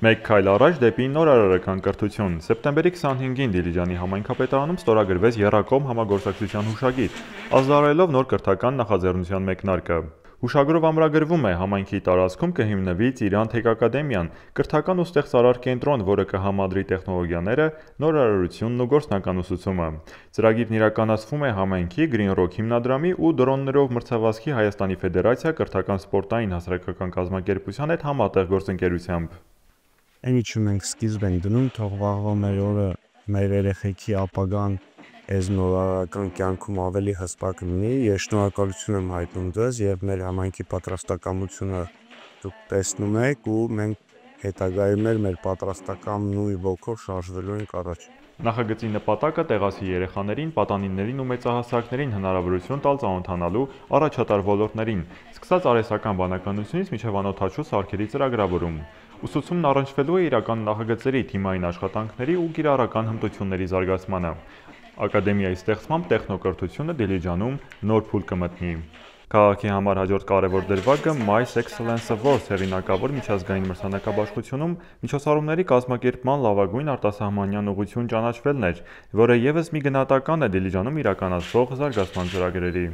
Մեկ քայլ առաջ դեպի նոր արարական կրթություն։ Սեպտեմբերի 25-ին Դիլիջանի համայնքապետարանում ստորագրվեց եռակողմ համագործակցության հուշագիր, ազդարարելով նոր կրթական նախաձեռնության մեկնարկը։ Հուշագրով ամրագրվում է համայնքի տարածքում կհիմնվի Ծիրան թեկակադեմիան, կրթական ու ստեղծարար կենտրոն, որը կհամադրի տեխնոլոգիաները, նորարարությունն ու գործնական ուսուցումը։ Ծրագիրն իրականացվում է համայնքի Green Rock հիմնադրամի ու դրոններով մրցավազքի Հայաստանի Ֆեդերացիա կրթական սպորտային հասարակական կազմակերպության հետ համատեղ գործընկերությամբ։ Այն ինչու մենք սկիզբ ենք դնում, թող վաղվա մեր օրը մեր երեխեքի ապագան այս նորարարական կյանքում ավելի հստակ լինի։ Ես շնորհակալություն եմ հայտնում ձեզ եւ մեր համայնքի պատրաստակամությունը դուք տեսնում եք ու մենք հետագայում մեր պատրաստակամն ու ոգով շարժվելու ենք առաջ։ Նախագծի նպատակը տեղացի երեխաներին, պատանիներին ու մեծահասակներին հնարավորություն տալ ծանոթանալու առաջատար ոլորտներին, սկսած արհեստական բանականությունից մինչև անօդաչու սարքերի ծրագրավորում։ Ուսուցումն առնչվելու է իրական նախագծերի, թիմային աշխատանքների ու կիրառական հմտությունների զարգացմանը։ Ակադեմիայի ստեղծմամբ տեխնոկրթությունը Դիլիջանում նոր փուլ կմտնի։ Քաղաքի համար հաջորդ կարևոր դրվագը Mice Excellence Awards հեղինակավոր միջազգային մրցանակաբաշխությունում միջոցառումների կազմակերպման լավագույն արտասահմանյան ուղղություն ճանաչվելն էր, որը ևս մի գնահատական է Դիլիջանում իրականացվող զարգացման ծրագրերի։